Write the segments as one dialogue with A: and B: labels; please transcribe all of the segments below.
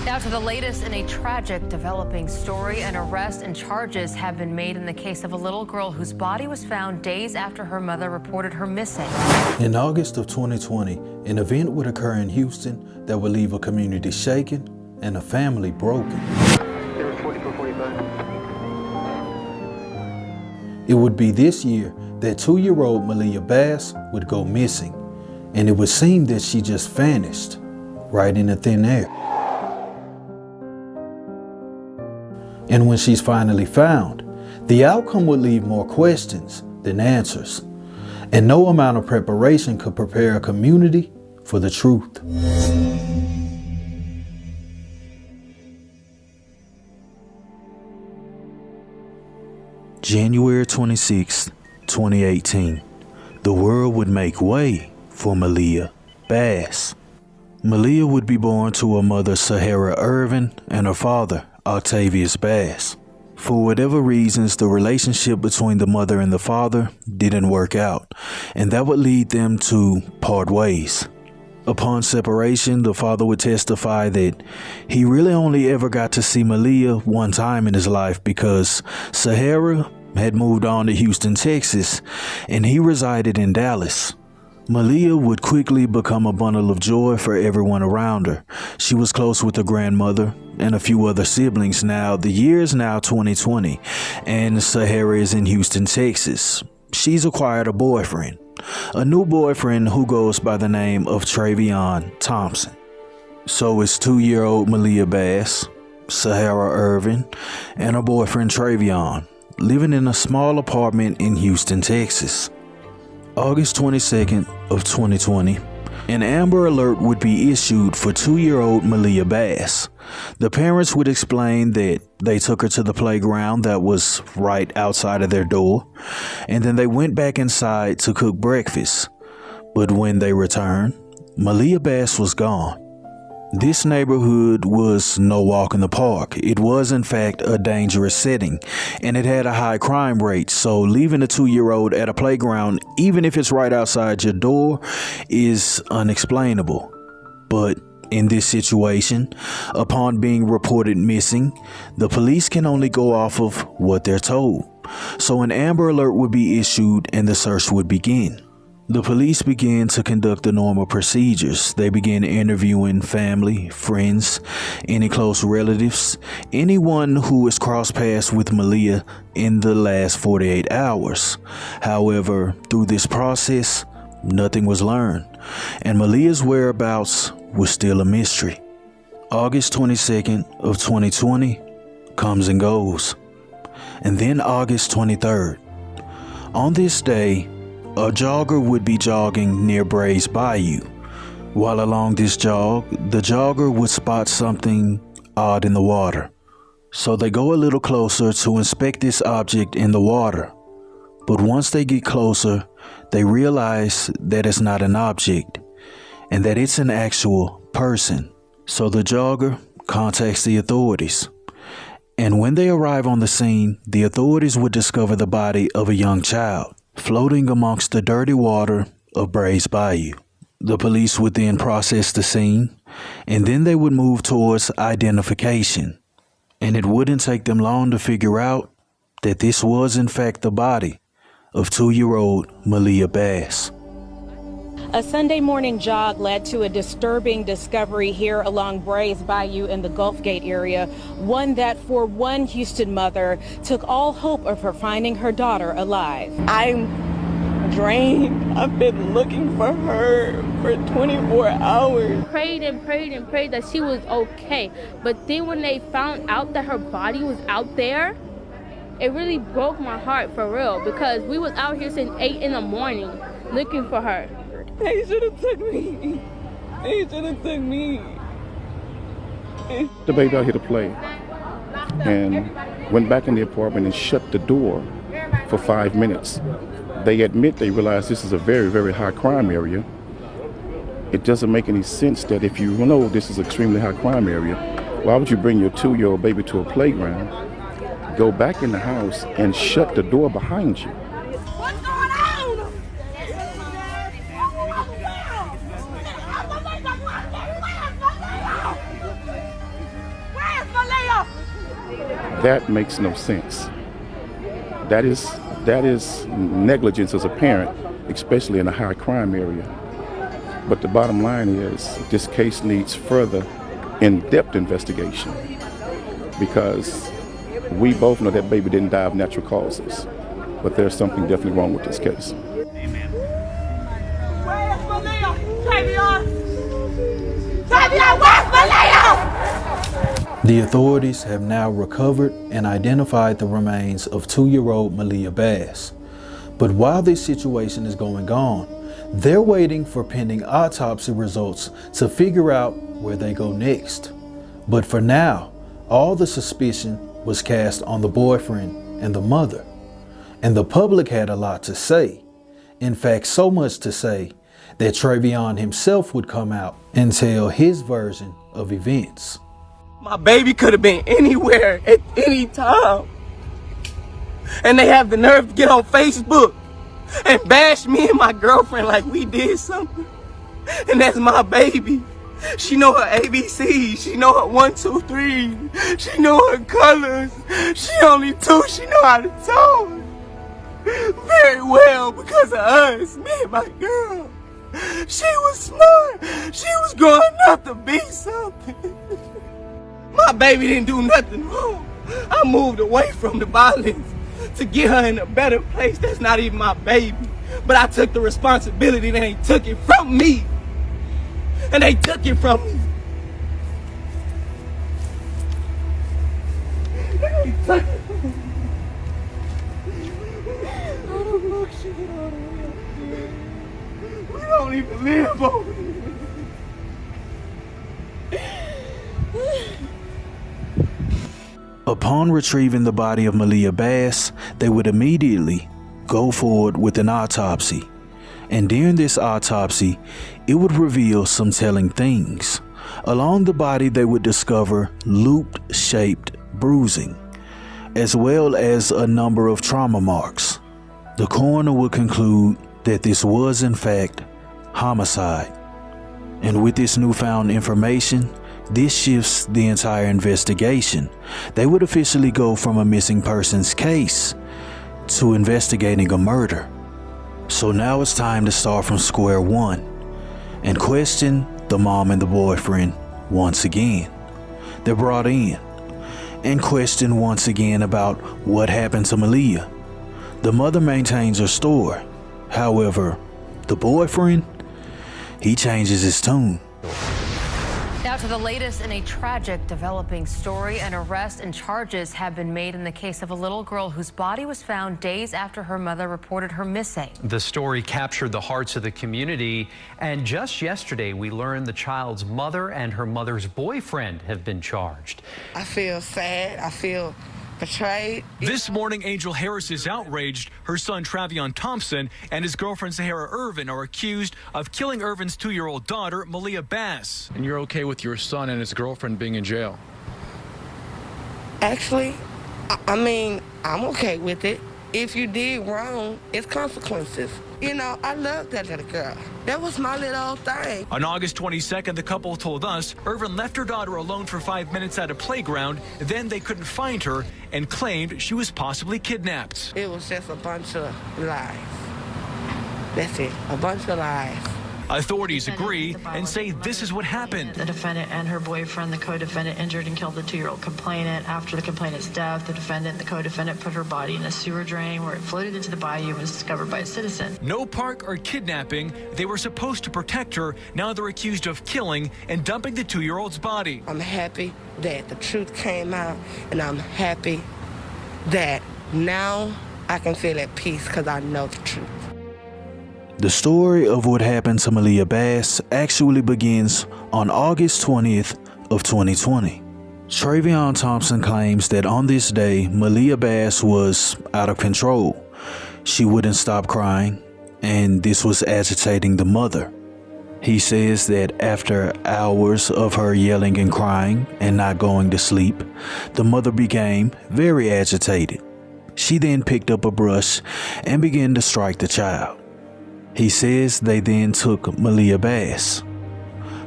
A: Now to the latest in a tragic developing story. An arrest and charges have been made in the case of a little girl whose body was found days after her mother reported her missing.
B: In August of 2020, an event would occur in Houston that would leave a community shaken and a family broken. It would be this year that 2-year-old Malia Bass would go missing, and it would seem that she just vanished right in the thin air. And when she's finally found, the outcome would leave more questions than answers, and no amount of preparation could prepare a community for the truth. January 26, 2018, the world would make way for Malia Bass. Malia would be born to her mother Sahara Irvin and her father Octavius Bass. For whatever reasons, the relationship between the mother and the father didn't work out, and that would lead them to part ways. Upon separation, the father would testify that he really only ever got to see Malia one time in his life because Sahara had moved on to Houston, Texas, and he resided in Dallas. Malia would quickly become a bundle of joy for everyone around her. She was close with her grandmother and a few other siblings. Now, the year is now 2020, and Sahara is in Houston, Texas. She's acquired a boyfriend, a new boyfriend who goes by the name of Travion Thompson. So it's 2-year-old Malia Bass, Sahara Irvin, and her boyfriend Travion, living in a small apartment in Houston, Texas. August 22nd of 2020, an Amber Alert would be issued for 2-year-old Malia Bass. The parents would explain that they took her to the playground that was right outside of their door, and then they went back inside to cook breakfast. But when they returned, Malia Bass was gone. This neighborhood was no walk in the park. It was, in fact, a dangerous setting, and it had a high crime rate. So leaving a 2-year-old at a playground, even if it's right outside your door, is unexplainable. But in this situation, upon being reported missing, the police can only go off of what they're told. So an Amber Alert would be issued and the search would begin. The police began to conduct the normal procedures. They began interviewing family, friends, any close relatives, anyone who has crossed paths with Malia in the last 48 hours. However, through this process, nothing was learned, and Malia's whereabouts was still a mystery. August 22nd of 2020 comes and goes, and then August 23rd. On this day, a jogger would be jogging near Bray's Bayou. While along this jog, the jogger would spot something odd in the water. So they go a little closer to inspect this object in the water. But once they get closer, they realize that it's not an object and that it's an actual person. So the jogger contacts the authorities. And when they arrive on the scene, the authorities would discover the body of a young child floating amongst the dirty water of Bray's Bayou. The police would then process the scene, and then they would move towards identification. And it wouldn't take them long to figure out that this was in fact the body of 2-year-old Malia Bass.
C: A Sunday morning jog led to a disturbing discovery here along Bray's Bayou in the Gulf Gate area, one that for one Houston mother took all hope of her finding her daughter alive.
D: I'm drained. I've been looking for her for 24 hours.
E: Prayed and prayed and prayed that she was okay. But then when they found out that her body was out there, it really broke my heart for real, because we was out here since 8 in the morning looking for her.
D: They should have took me. They should have took me.
F: The baby out here to play and went back in the apartment and shut the door for 5 minutes. They admit they realize this is a very, very high crime area. It doesn't make any sense that if you know this is an extremely high crime area, why would you bring your 2-year-old baby to a playground, go back in the house and shut the door behind you?
D: What's going on?
F: That makes no sense. That is negligence as a parent, especially in a high crime area. But the bottom line is this case needs further in-depth investigation, because we both know that baby didn't die of natural causes, but there's something definitely wrong with this case.
G: Amen. Where's Malia? Travion! Travion, where's Malia?
B: The authorities have now recovered and identified the remains of 2-year-old Malia Bass. But while this situation is going on, they're waiting for pending autopsy results to figure out where they go next. But for now, all the suspicion was cast on the boyfriend and the mother. And the public had a lot to say. In fact, so much to say that Travion himself would come out and tell his version of events.
D: My baby could have been anywhere at any time. And they have the nerve to get on Facebook and bash me and my girlfriend like we did something. And that's my baby. She know her ABCs. She know her 1, 2, 3. She know her colors. She only 2. She know how to talk very well because of us, me and my girl. She was smart. She was growing up to be something. My baby didn't do nothing wrong. I moved away from the violence to get her in a better place. That's not even my baby. But I took the responsibility and they took it from me. And they took it from me. They took it from me. I don't know shit all the way up here. We don't even live over here.
B: Upon retrieving the body of Malia Bass, they would immediately go forward with an autopsy. And during this autopsy, it would reveal some telling things. Along the body, they would discover loop-shaped bruising, as well as a number of trauma marks. The coroner would conclude that this was in fact homicide. And with this newfound information, this shifts the entire investigation. They would officially go from a missing persons case to investigating a murder. So now it's time to start from square one and question the mom and the boyfriend once again. They're brought in and questioned once again about what happened to Malia. The mother maintains her story. However, the boyfriend, he changes his tune.
A: Now to the latest in a tragic developing story. An arrest and charges have been made in the case of a little girl whose body was found days after her mother reported her missing.
H: The story captured the hearts of the community, and just yesterday we learned the child's mother and her mother's boyfriend have been charged.
I: I feel sad. I feel betrayed.
J: This morning, Angel Harris is outraged. Her son Travion Thompson and his girlfriend Sahara Irvin are accused of killing Irvin's 2-year-old daughter, Malia Bass.
K: And you're okay with your son and his girlfriend being in jail?
I: Actually, I mean, I'm okay with it. If you did wrong, it's consequences. You know, I love that little girl. That was my little thing.
J: On August 22nd, the couple told us Irvin left her daughter alone for 5 minutes at a playground. Then they couldn't find her and claimed she was possibly kidnapped.
I: It was just a bunch of lies. That's it, a bunch of lies.
J: Authorities agree and say this is what happened.
L: The defendant and her boyfriend, the co-defendant, injured and killed the 2-year-old complainant. After the complainant's death, the defendant and the co-defendant put her body in a sewer drain where it floated into the bayou and was discovered by a citizen.
J: No park or kidnapping. They were supposed to protect her. Now they're accused of killing and dumping the 2-year-old's body.
I: I'm happy that the truth came out, and I'm happy that now I can feel at peace because I know the truth.
B: The story of what happened to Malia Bass actually begins on August 20th of 2020. Travion Thompson claims that on this day, Malia Bass was out of control. She wouldn't stop crying, and this was agitating the mother. He says that after hours of her yelling and crying and not going to sleep, the mother became very agitated. She then picked up a brush and began to strike the child. He says they then took Malia Bass,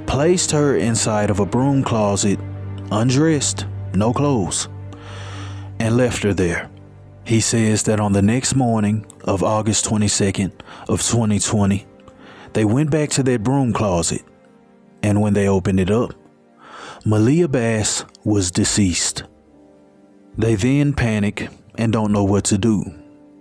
B: placed her inside of a broom closet, undressed, no clothes, and left her there. He says that on the next morning of August 22nd of 2020, they went back to their broom closet, and when they opened it up, Malia Bass was deceased. They then panic and don't know what to do.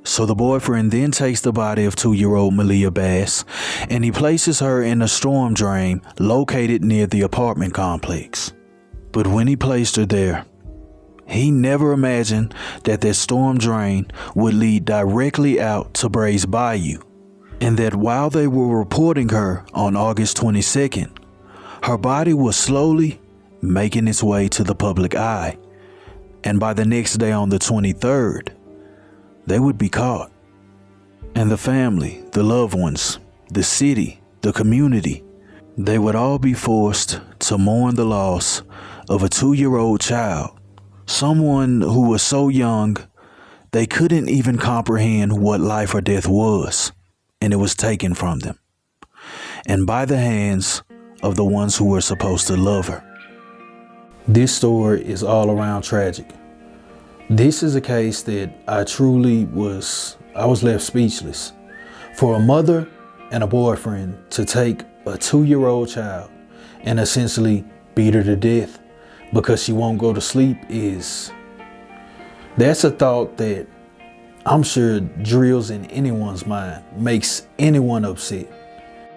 B: So the boyfriend then takes the body of 2-year-old Malia Bass and he places her in a storm drain located near the apartment complex. But when he placed her there, he never imagined that that storm drain would lead directly out to Bray's Bayou, and that while they were reporting her on August 22nd, her body was slowly making its way to the public eye, and by the next day on the 23rd, they would be caught. And the family, the loved ones, the city, the community, they would all be forced to mourn the loss of a 2-year-old child, someone who was so young they couldn't even comprehend what life or death was, and it was taken from them, and by the hands of the ones who were supposed to love her. This story is all around tragic. This is a case that I was left speechless. For a mother and a boyfriend to take a 2-year-old child and essentially beat her to death because she won't go to sleep that's a thought that I'm sure drills in anyone's mind, makes anyone upset.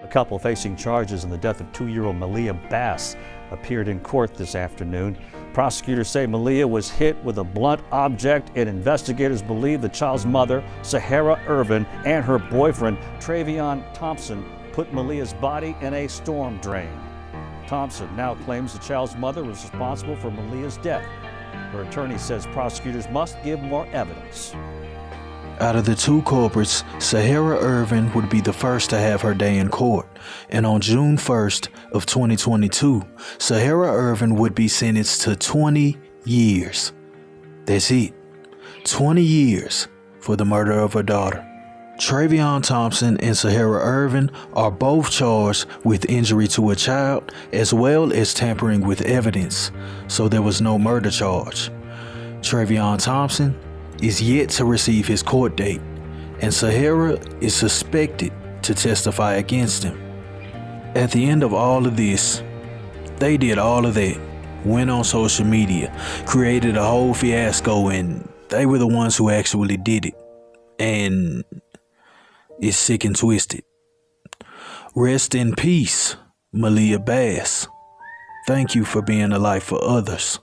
M: A couple facing charges in the death of 2-year-old Malia Bass appeared in court this afternoon. Prosecutors say Malia was hit with a blunt object, and investigators believe the child's mother, Sahara Irvin, and her boyfriend, Travion Thompson, put Malia's body in a storm drain. Thompson now claims the child's mother was responsible for Malia's death. Her attorney says prosecutors must give more evidence.
B: Out of the 2 culprits, Sahara Irvin would be the first to have her day in court, and on June 1st of 2022, Sahara Irvin would be sentenced to 20 years. That's it, 20 years for the murder of her daughter. Travion Thompson and Sahara Irvin are both charged with injury to a child as well as tampering with evidence, so there was no murder charge. Travion Thompson is yet to receive his court date, and Sahara is suspected to testify against him. At the end of all of this, they did all of that, went on social media, created a whole fiasco, and they were the ones who actually did it. And it's sick and twisted. Rest in peace, Malia Bass. Thank you for being a light for others.